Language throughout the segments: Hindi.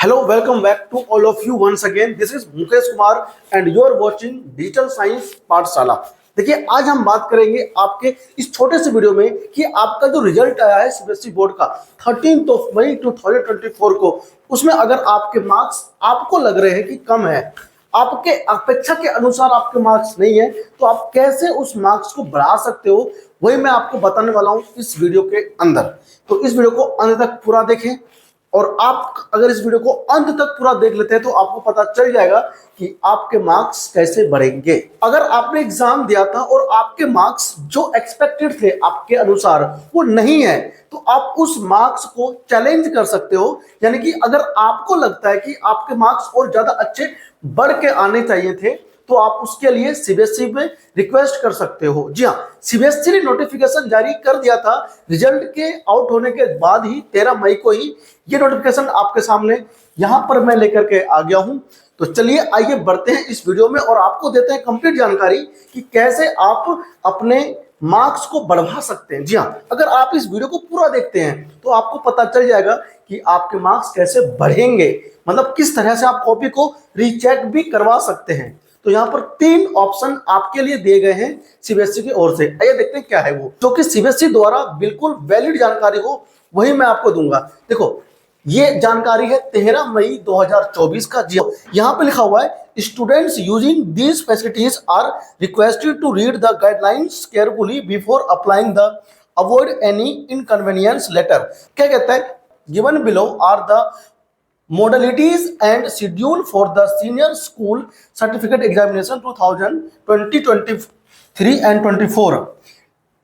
Hello, welcome back to all of you once again. This is Mukesh Kumar and you are watching digital science पाठशाला। देखिए, आज हम बात करेंगे आपके इस छोटे से वीडियो में कि आपका जो रिजल्ट आया है सीबीएसई बोर्ड का 13 मई 2024 को, उसमें अगर आपके मार्क्स आपको लग रहे हैं कि कम है, आपके अपेक्षा के अनुसार आपके मार्क्स नहीं है, तो आप कैसे उस मार्क्स को बढ़ा सकते हो, वही मैं आपको बताने वाला हूं इस वीडियो के अंदर। तो इस वीडियो को अंत तक पूरा देखें, और आप अगर इस वीडियो को अंत तक पूरा देख लेते हैं तो आपको पता चल जाएगा कि आपके मार्क्स कैसे बढ़ेंगे। अगर आपने एग्जाम दिया था और आपके मार्क्स जो एक्सपेक्टेड थे आपके अनुसार वो नहीं है, तो आप उस मार्क्स को चैलेंज कर सकते हो। यानी कि अगर आपको लगता है कि आपके मार्क्स और ज्यादा अच्छे बढ़ के आने चाहिए थे, तो आप उसके लिए सीबीएसई में रिक्वेस्ट कर सकते हो। जी हाँ, सीबीएसई ने नोटिफिकेशन जारी कर दिया था रिजल्ट के आउट होने के बाद ही, 13 मई को ही ये नोटिफिकेशन आपके सामने यहां पर मैं लेकर के आ गया हूं। तो चलिए आइए बढ़ते हैं इस वीडियो में और आपको देते हैं कंप्लीट जानकारी कि कैसे आप अपने मार्क्स को बढ़ा सकते हैं। जी हाँ, अगर आप इस वीडियो को पूरा देखते हैं तो आपको पता चल जाएगा कि आपके मार्क्स कैसे बढ़ेंगे, मतलब किस तरह से आप कॉपी को रीचेक भी करवा सकते हैं। तो यहाँ पर 3 ऑप्शन आपके लिए दिए गए हैं सीबीएसई की ओर से। आइए देखते हैं क्या है वो, जो कि सीबीएसई द्वारा बिल्कुल वैलिड जानकारी हो वही मैं आपको दूंगा। देखो, ये जानकारी है 13 मई 2024 का। जी यहाँ पे लिखा हुआ है, students using these facilities are requested to read the guidelines carefully before applying the avoid any inconvenience later. क्या कहता है, given below are the modalities and schedule for the senior school certificate examination 2023 and 24।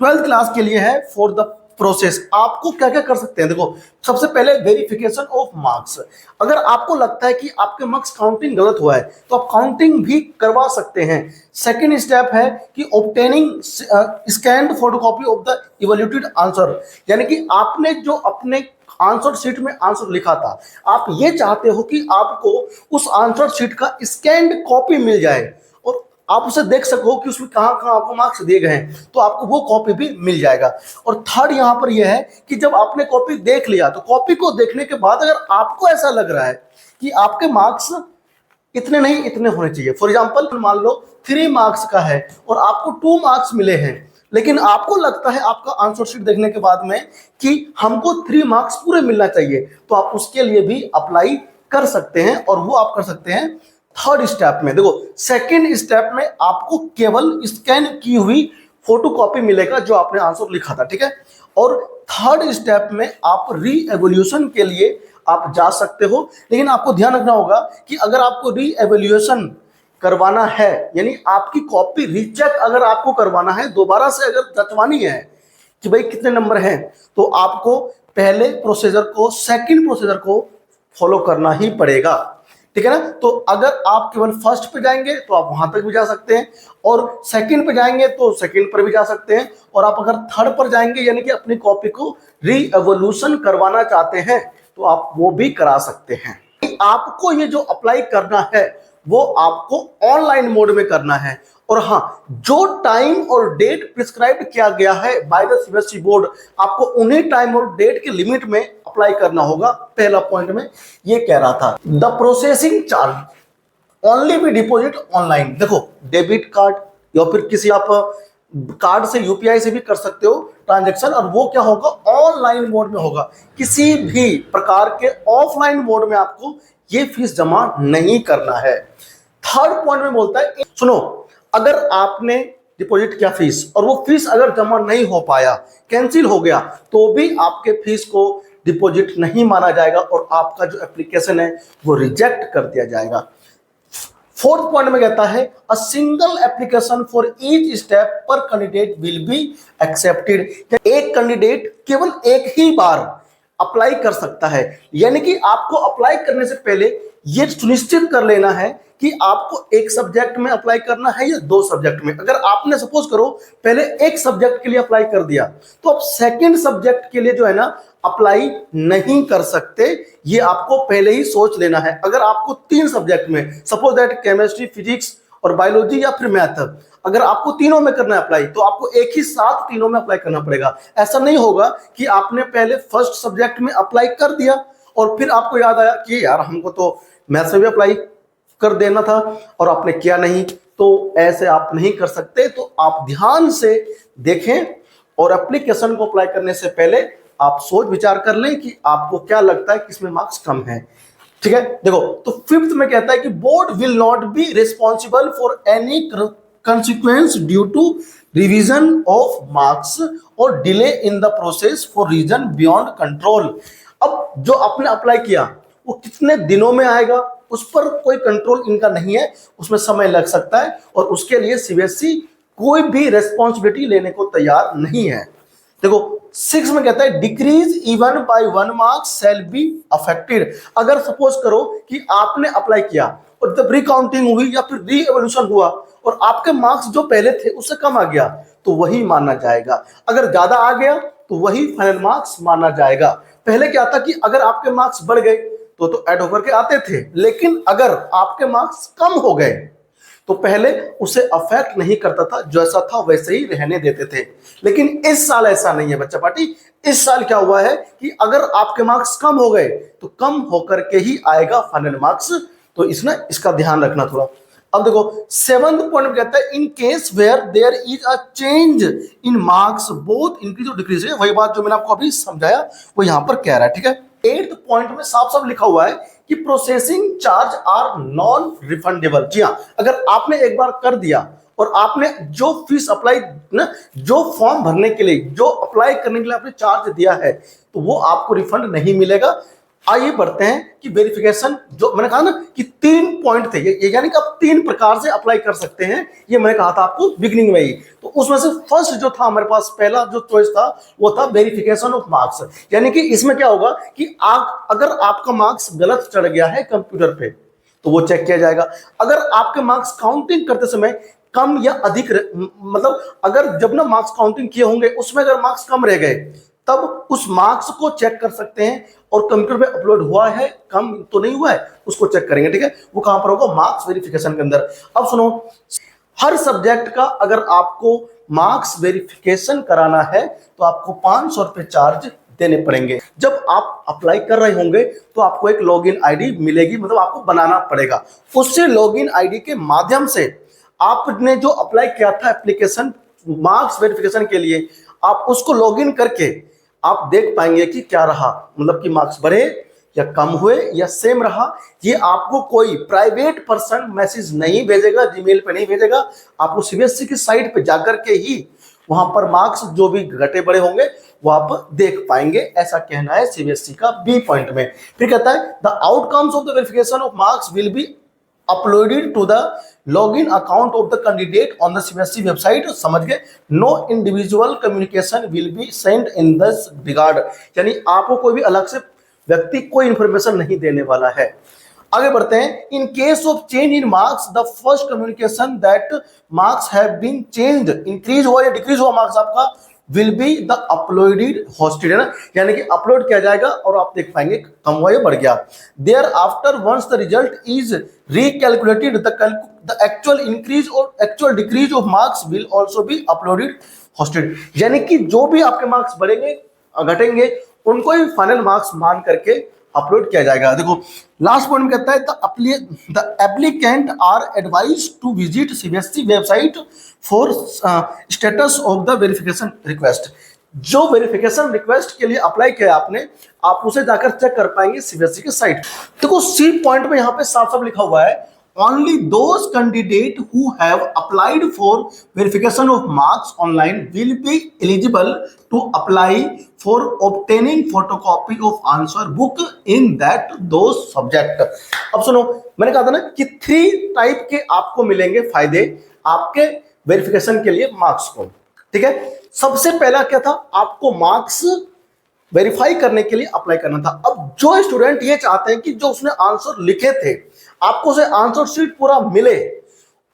12th class के लिए है फॉर द प्रोसेस। आपको क्या क्या कर सकते हैं, देखो, सबसे पहले वेरिफिकेशन ऑफ मार्क्स। अगर आपको लगता है कि आपके मार्क्स काउंटिंग गलत हुआ है तो आप काउंटिंग भी करवा सकते हैं। सेकंड स्टेप है कि obtaining scanned photocopy of the evaluated answer. यानी कि आपने जो अपने आंसर शीट में आंसर लिखा था, आप ये चाहते हो कि आपको उस आंसर शीट का स्कैन्ड कॉपी मिल जाए और आप उसे देख सको कि उसमें कहां कहां आपको मार्क्स दिए गए हैं, तो आपको वो कॉपी भी मिल जाएगा। और थर्ड यहां पर यह है कि जब आपने कॉपी देख लिया तो कॉपी को देखने के बाद अगर आपको ऐसा लग रहा है कि आपके मार्क्स इतने नहीं इतने होने चाहिए, फॉर एग्जाम्पल मान लो 3 मार्क्स का है और आपको 2 मार्क्स मिले हैं, लेकिन आपको लगता है आपका आंसर शीट देखने के बाद में कि हमको 3 मार्क्स पूरे मिलना चाहिए, तो आप उसके लिए भी अप्लाई कर सकते हैं। और वो आप कर सकते हैं थर्ड स्टेप में। देखो, सेकंड स्टेप में आपको केवल स्कैन की हुई फोटोकॉपी मिलेगा जो आपने आंसर लिखा था, ठीक है। और थर्ड स्टेप में आप री एवोल्यूशन के लिए आप जा सकते हो, लेकिन आपको ध्यान रखना होगा कि अगर आपको री एवोल्यूशन करवाना है, यानी आपकी कॉपी रीचेक अगर आपको करवाना है, दोबारा से अगर जचवानी है कि भाई कितने नंबर हैं, तो आपको पहले प्रोसीजर को, सेकंड प्रोसीजर को फॉलो करना ही पड़ेगा, ठीक है ना। तो अगर आप केवल फर्स्ट पे जाएंगे तो आप वहां तक भी जा सकते हैं, और सेकंड पे जाएंगे तो सेकंड पर भी जा सकते हैं, और आप अगर थर्ड पर जाएंगे यानी कि अपनी कॉपी को री एवोल्यूशन करवाना चाहते हैं तो आप वो भी करा सकते हैं। आपको ये जो अप्लाई करना है वो आपको ऑनलाइन मोड में करना है। और हाँ, जो टाइम और डेट प्रिस्क्राइब किया गया है बाय द सीबीएसई बोर्ड, आपको उन्हीं टाइम और डेट के लिमिट में अप्लाई करना होगा। पहला पॉइंट में ये कह रहा था, the processing charge only B deposit online. देखो, डेबिट कार्ड या फिर किसी आप कार्ड से, यूपीआई से भी कर सकते हो ट्रांजैक्शन, और वो क्या होगा, ऑनलाइन मोड में होगा। किसी भी प्रकार के ऑफलाइन मोड में आपको ये फीस जमा नहीं करना है। थर्ड पॉइंट में बोलता है, सुनो, अगर आपने डिपॉजिट किया फीस और वो फीस अगर जमा नहीं हो पाया, कैंसिल हो गया, तो भी आपके फीस को डिपॉजिट नहीं माना जाएगा और आपका जो एप्लीकेशन है वो रिजेक्ट कर दिया जाएगा। फोर्थ पॉइंट में कहता है, a single application for each step पर कैंडिडेट विल बी एक्सेप्टेड। एक कैंडिडेट केवल एक ही बार अप्लाई कर सकता है, यानी कि आपको अप्लाई करने से पहले यह सुनिश्चित कर लेना है कि आपको एक सब्जेक्ट में अप्लाई करना है या 2 सब्जेक्ट में। अगर आपने सपोज करो पहले एक सब्जेक्ट के लिए अप्लाई कर दिया, तो आप सेकंड सब्जेक्ट के लिए जो है ना अप्लाई नहीं कर सकते। ये आपको पहले ही सोच लेना है। अगर आपको 3 सब्जेक्ट में, सपोज दैट केमिस्ट्री, फिजिक्स और बायोलॉजी या फिर मैथ, अगर आपको तीनों में करना है अप्लाई, तो आपको एक ही साथ तीनों में अप्लाई करना पड़ेगा। ऐसा नहीं होगा कि आपने पहले फर्स्ट सब्जेक्ट में अप्लाई कर दिया और फिर आपको याद आया कि यार हमको तो मैथ्स में भी अप्लाई कर देना था और आपने किया नहीं, तो ऐसे आप नहीं कर सकते। तो आप ध्यान से देखें और एप्लीकेशन को अप्लाई करने से पहले आप सोच विचार कर लें कि आपको क्या लगता है किसमें मार्क्स कम है। ठीक है, देखो तो फिफ्थ में कहता है कि board will not be responsible for any consequence due to revision of marks और delay in the process for reason beyond control. अब जो आपने अप्लाई किया वो कितने दिनों में आएगा उस पर कोई कंट्रोल इनका नहीं है, उसमें समय लग सकता है और उसके लिए सीबीएसई कोई भी रेस्पॉन्सिबिलिटी लेने को तैयार नहीं है। देखो 6 में कहता है decrease even by 1 marks shall be affected. अगर सपोज करो कि आपने अप्लाई किया और जब रिकाउंटिंग हुई या फिर री एवोल्यूशन हुआ और आपके मार्क्स जो पहले थे उससे कम आ गया तो वही माना जाएगा, अगर ज्यादा आ गया तो वही फाइनल मार्क्स माना जाएगा। पहले क्या था कि अगर आपके मार्क्स बढ़ गए तो ऐड होकर के आते थे, लेकिन अगर आपके मार्क्स कम हो गए तो पहले उसे अफेक्ट नहीं करता था, जैसा था वैसे ही रहने देते थे। लेकिन इस साल ऐसा नहीं है बच्चा पार्टी। इस साल क्या हुआ है कि अगर आपके मार्क्स कम हो गए तो कम होकर के ही आएगा फाइनल मार्क्स, तो इसका ध्यान रखना थोड़ा। अब देखो 7th पॉइंट कहता है in case where there is a change in marks both increase और डिक्रीज। वही बात जो मैंने आपको अभी समझाया वो यहां पर कह रहा है। ठीक है, 8th पॉइंट में साफ साफ लिखा हुआ है कि processing charge are non refundable. जी हाँ, अगर आपने एक बार कर दिया और आपने जो फीस अप्लाई ना, जो फॉर्म भरने के लिए, जो अप्लाई करने के लिए आपने चार्ज दिया है तो वो आपको रिफंड नहीं मिलेगा। आइए बढ़ते हैं कि वेरिफिकेशन, जो मैंने कहा ना कि 3 पॉइंट थे, ये यानी कि आप 3 प्रकार से अप्लाई कर सकते हैं, ये मैंने कहा था आपको बिगिनिंग में ही। तो उसमें से फर्स्ट जो था हमारे पास, पहला जो चॉइस था वो था वेरिफिकेशन ऑफ मार्क्स। यानी कि इसमें क्या होगा कि अगर आपका मार्क्स गलत चढ़ गया है कंप्यूटर पे तो वो चेक किया जाएगा। अगर आपके मार्क्स काउंटिंग करते समय कम या अधिक, मतलब अगर जब ना मार्क्स काउंटिंग किए होंगे उसमें अगर मार्क्स कम रह गए तब उस मार्क्स को चेक कर सकते हैं और कंप्यूटर पे अपलोड हुआ है, कम तो नहीं हुआ है, उसको चेक करेंगे। ठीक है, वो कहां पर होगा, मार्क्स वेरिफिकेशन के अंदर। अब सुनो, हर सब्जेक्ट का अगर आपको मार्क्स वेरिफिकेशन कराना है तो आपको 500 रुपए चार्ज देने पड़ेंगे। जब आप अप्लाई कर रहे होंगे तो आपको एक लॉगिन आईडी मिलेगी, मतलब आपको बनाना पड़ेगा। उससे लॉगिन आईडी के माध्यम से आपने जो अप्लाई किया था एप्लीकेशन मार्क्स वेरिफिकेशन के लिए, आप उसको लॉगिन करके आप देख पाएंगे कि क्या रहा, मतलब कि मार्क्स बढ़े या कम हुए या सेम रहा। ये आपको कोई प्राइवेट पर्सन मैसेज नहीं भेजेगा, जीमेल पे नहीं भेजेगा, आपको सीबीएसई की साइट पे जाकर के ही वहां पर मार्क्स जो भी घटे बड़े होंगे वो आप देख पाएंगे, ऐसा कहना है सीबीएसई का बी पॉइंट में। फिर कहता है the outcomes of the verification of marks will be uploaded to the login account of the candidate on the CBSE website। समझ गए, no individual communication will be sent in this regard। यानी आपको कोई भी अलग से व्यक्ति कोई इंफॉर्मेशन नहीं देने वाला है। आगे बढ़ते हैं, in case of change in marks the first communication that marks have been changed, increase हुआ या डिक्रीज हुआ मार्क्स आपका, will be the uploaded hosted, है ना, यानी कि अपलोड किया जाएगा और आप देख पाएंगे कम हुआ या बढ़ गया। Thereafter once the result is recalculated the actual increase or actual decrease of marks will also be uploaded hosted। यानी कि जो भी आपके मार्क्स बढ़ेंगे घटेंगे उनको ही फाइनल मार्क्स मान करके अपलोड किया जाएगा। देखो लास्ट पॉइंट कहता है the applicant are advise to visit CBSE website for status of the verification request. जो वेरिफिकेशन रिक्वेस्ट के लिए अप्लाई किया आपने, आप उसे जाकर चेक कर पाएंगे सीबीएसई की साइट। देखो सी पॉइंट में यहां पे साफ साफ लिखा हुआ है only those candidate who have applied for verification of marks online will be eligible to apply for obtaining photocopy of answer book in that those subject. अब सुनो, मैंने कहा था ना कि 3 टाइप के आपको मिलेंगे फायदे आपके वेरिफिकेशन के लिए मार्क्स को। ठीक है, सबसे पहला क्या था, आपको मार्क्स वेरीफाई करने के लिए अप्लाई करना था। अब जो स्टूडेंट ये चाहते हैं कि जो उसने आंसर लिखे थे आपको उसे आंसर शीट पूरा मिले,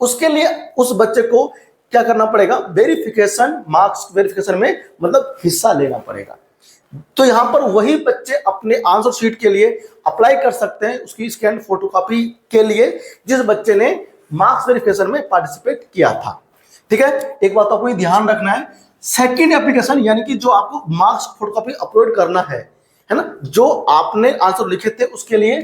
उसके लिए उस बच्चे को क्या करना पड़ेगा, वेरिफिकेशन मार्क्स वेरिफिकेशन में मतलब हिस्सा लेना पड़ेगा। तो यहां पर वही बच्चे अपने आंसर शीट के लिए अप्लाई कर सकते हैं उसकी स्कैन फोटोकॉपी के लिए जिस बच्चे ने मार्क्स वेरिफिकेशन में पार्टिसिपेट किया था। ठीक है, एक बात आपको ध्यान रखना है, सेकंड एप्लीकेशन यानी कि जो आपको मार्क्स फोटोकॉपी अपलोड करना है है ना, जो आपने आंसर लिखे थे उसके लिए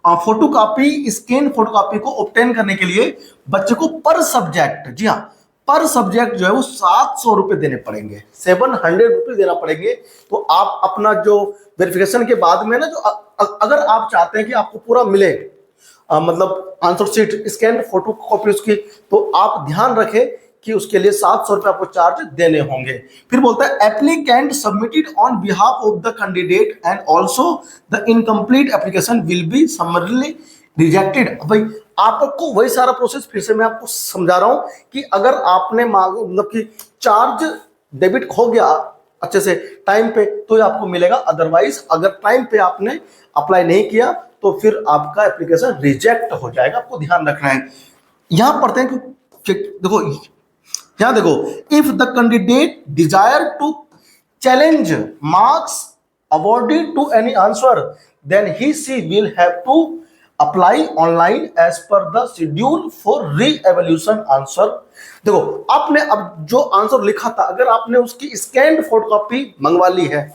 photo copy, scan photo copy को ऑब्टेन करने के लिए बच्चे को पर सब्जेक्ट, जी हाँ, पर सब्जेक्ट जो है वो 700 रुपए देने पड़ेंगे, 700 रुपीज देना पड़ेंगे। तो आप अपना जो वेरिफिकेशन के बाद में ना, जो अगर आप चाहते हैं कि आपको पूरा मिले, मतलब answer sheet scan photo copy उसकी, तो आप ध्यान रखें कि उसके लिए 700 रुपए आपको चार्ज देने होंगे। फिर बोलता है applicant submitted on behalf of the candidate and also the incomplete application will be समरली rejected. भाई आपको वही सारा प्रोसेस फिर से मैं आपको समझा रहा हूं कि अगर आपने मतलब कि चार्ज डेबिट हो गया अच्छे से टाइम पे तो ये आपको मिलेगा, अदरवाइज अगर टाइम पे आपने अप्लाई नहीं किया तो फिर आपका एप्लीकेशन रिजेक्ट हो जाएगा। आपको ध्यान रखना है। यहां पढ़ते हैं कि देखो, यहां देखो, if the candidate desire to challenge marks awarded to any answer then he she will have to apply online as per the schedule for reevaluation answer. देखो, आपने अब जो आंसर लिखा था, अगर आपने उसकी स्कैन फोटोकॉपी मंगवा ली है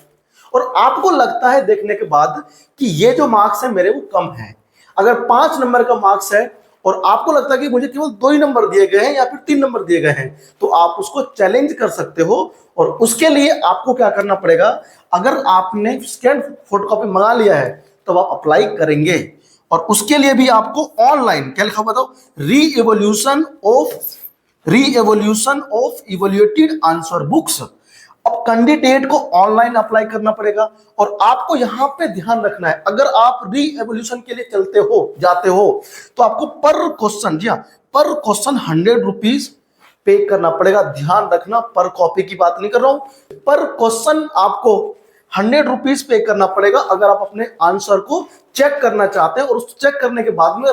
और आपको लगता है देखने के बाद कि ये जो मार्क्स है मेरे वो कम है, अगर 5 नंबर का मार्क्स है और आपको लगता है कि मुझे केवल 2 ही नंबर दिए गए हैं या फिर 3 नंबर दिए गए हैं, तो आप उसको चैलेंज कर सकते हो। और उसके लिए आपको क्या करना पड़ेगा, अगर आपने स्कैन फोटोकॉपी मंगा लिया है तो आप अप्लाई करेंगे, और उसके लिए भी आपको ऑनलाइन क्या लिखा बताओ, री एवोल्यूशन ऑफ इवोल्यूटेड आंसर बुक्स। अब कैंडिडेट को ऑनलाइन अप्लाई करना पड़ेगा। और आपको यहां पे ध्यान रखना है, अगर आप री एवोल्यूशन के लिए जाते हो तो आपको पर क्वेश्चन, जी हाँ, पर क्वेश्चन 100 रुपीज पे करना पड़ेगा। ध्यान रखना, पर कॉपी की बात नहीं कर रहा हूं, पर क्वेश्चन आपको 100 रुपीज पे करना पड़ेगा अगर आप अपने आंसर को चेक करना चाहते हैं और उस चेक करने के बाद में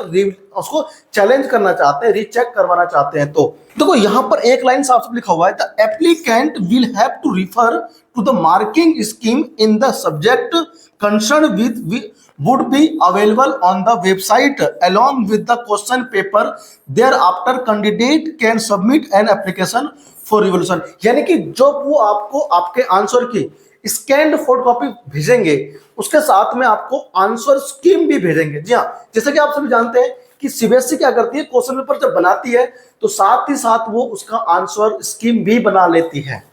उसको चैलेंज करना चाहते हैं, रीचेक करवाना चाहते हैं। तो देखो, यहां पर एक लाइन साफ साफ लिखा हुआ है, the applicant will have to refer to the marking scheme in the subject concern with would be available on the website along with the question paper. Thereafter candidate can submit an application for revolution। यानी कि जब वो आपको आपके आंसर की स्कैन्ड फोटोकॉपी भेजेंगे उसके साथ में आपको आंसर स्कीम भी भेजेंगे। जी हाँ, जैसे कि आप सभी जानते हैं कि सीबीएसई क्या करती है, क्वेश्चन पेपर जब बनाती है तो साथ ही साथ वो उसका आंसर स्कीम भी बना लेती है।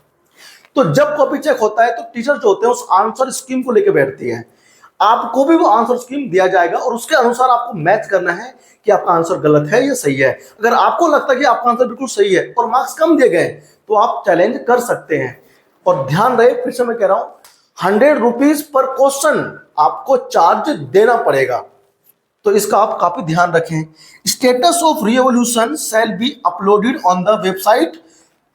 तो जब कॉपी चेक होता है तो टीचर जो होते हैं उस आंसर स्कीम को लेकर बैठती है, आपको भी वो आंसर स्कीम दिया जाएगा और उसके अनुसार आपको मैच करना है कि आपका आंसर गलत है या सही है। अगर आपको लगता है कि आपका आंसर बिल्कुल सही है और मार्क्स कम दिए गए तो आप चैलेंज कर सकते हैं। और ध्यान रहे, फिर से मैं कह रहा हूं, 100 रुपीज पर क्वेश्चन आपको चार्ज देना पड़ेगा, तो इसका आप काफी ध्यान रखें। Status of reevaluation shall be uploaded on the website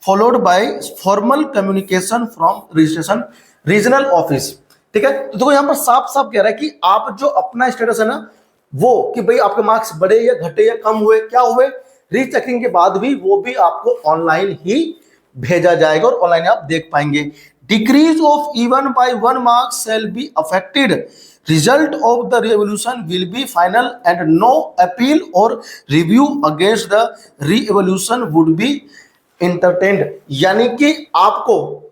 followed by formal communication from registration regional office. ठीक है, तो देखो यहां पर साफ साफ कह रहा है कि आप जो अपना स्टेटस है ना, वो कि भाई आपके मार्क्स बढ़े या घटे या कम हुए, क्या हुए, रीचेकिंग के बाद भी वो भी आपको ऑनलाइन ही भेजा जाएगा और ऑनलाइन आप देख पाएंगे। Decrease of even by 1 marks shall be affected, result of the revaluation will be final and no appeal or review against the reevaluation would be entertained. यानी कि आपको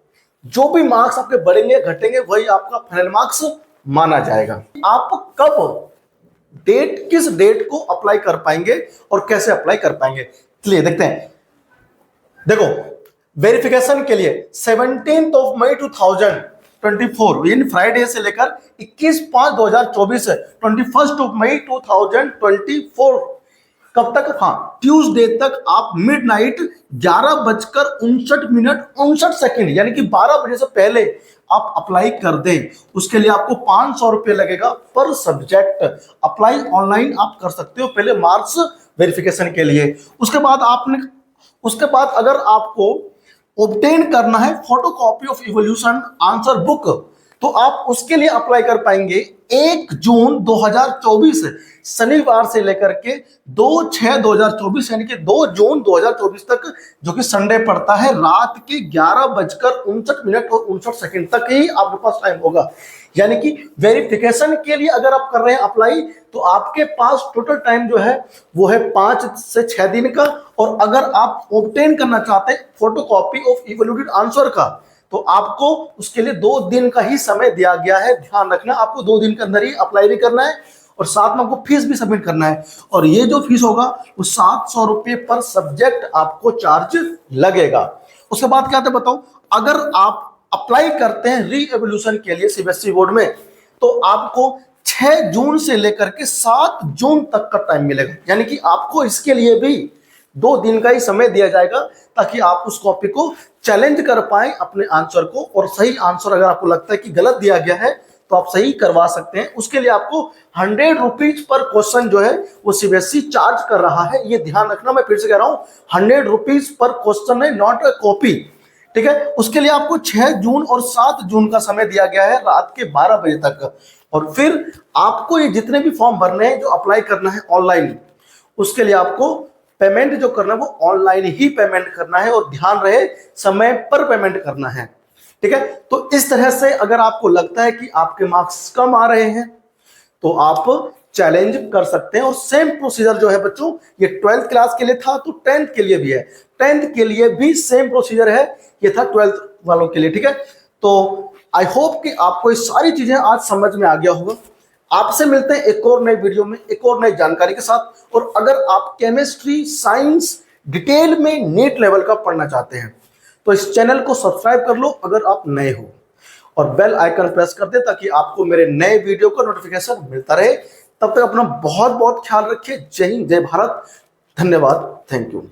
जो भी मार्क्स आपके बढ़ेंगे घटेंगे वही आपका फाइनल मार्क्स माना जाएगा। आप कब किस डेट को अप्लाई कर पाएंगे और कैसे अप्लाई कर पाएंगे, चलिए देखते हैं। देखो, वेरिफिकेशन के लिए 17 मई 2024 यानी फ्राइडे से लेकर 21/5/2024 21 मई 2024 कब तक, हाँ, ट्यूसडे तक आप मिडनाइट 11:59 यानी कि 12 बजे से पहले आप अप्लाई कर दें। उसके लिए आपको 500 रुपये लगेगा पर सब्जेक्ट। अप्लाई ऑनलाइन आप कर सकते हो पहले मार्क्स वेरिफिकेशन के लिए। उसके बाद अगर आपको ऑब्टेन करना है photocopy of evolution answer book, तो आप उसके लिए अप्लाई कर पाएंगे 1 जून 2024 शनिवार से लेकर के 2/6/2024 यानी कि 2 जून 2024 तक, जो कि संडे पड़ता है, रात के 11:59 तक ही आपके पास टाइम होगा। यानी कि वेरिफिकेशन के लिए अगर आप कर रहे हैं अप्लाई तो आपके पास टोटल टाइम जो है वो है 5 से 6 दिन का। और अगर आप ऑब्टेन करना चाहते हैं फोटोकॉपी ऑफ इवोल्यूटेड आंसर का, तो आपको उसके लिए 2 दिन का ही समय दिया गया है। ध्यान रखना, आपको 2 दिन के अंदर ही अप्लाई भी करना है और साथ में आपको फीस भी सबमिट करना है। और ये जो फीस होगा वो 700 रुपये पर सब्जेक्ट आपको चार्ज लगेगा। उसके बाद क्या था बताओ, अगर आप अप्लाई करते हैं री एवोल्यूशन के लिए सीबीएसई बोर्ड में, तो आपको 6 जून से लेकर के 7 जून तक का टाइम मिलेगा। यानी कि आपको इसके लिए भी 2 दिन का ही समय दिया जाएगा, ताकि आप उस कॉपी को चैलेंज कर पाए अपने आंसर को, और सही आंसर अगर आपको लगता है कि गलत दिया गया है तो आप सही करवा सकते हैं। उसके लिए आपको 100 रुपीज पर क्वेश्चन जो है वो सीबीएसई चार्ज कर रहा है। ये ध्यान रखना, मैं फिर से कह रहा हूं, 100 रुपीज पर क्वेश्चन है, नॉट अ कॉपी। ठीक है, उसके लिए आपको 6 जून और 7 जून का समय दिया गया है रात के 12 बजे तक। और फिर आपको ये जितने भी फॉर्म भरने हैं, जो अप्लाई करना है ऑनलाइन, उसके लिए आपको पेमेंट जो करना है वो ऑनलाइन ही पेमेंट करना है, और ध्यान रहे समय पर पेमेंट करना है। ठीक है, तो इस तरह से अगर आपको लगता है कि आपके मार्क्स कम आ रहे हैं तो आप चैलेंज कर सकते हैं। और सेम प्रोसीजर जो है बच्चों, ये 12th क्लास के लिए था तो 10th के लिए भी है। 10th के लिए भी सेम प्रोसीजर है, ये था 12th वालों के लिए। ठीक है, तो आई होप कि आपको ये सारी चीजें आज समझ में आ गया होगा। आपसे मिलते हैं एक और नई वीडियो में, एक और नई जानकारी के साथ। और अगर आप केमिस्ट्री साइंस डिटेल में नीट लेवल का पढ़ना चाहते हैं तो इस चैनल को सब्सक्राइब कर लो अगर आप नए हो, और बेल आइकन प्रेस कर दे ताकि आपको मेरे नए वीडियो का नोटिफिकेशन मिलता रहे। तब तक अपना बहुत बहुत ख्याल रखिए। जय हिंद, जय भारत, धन्यवाद, थैंक यू।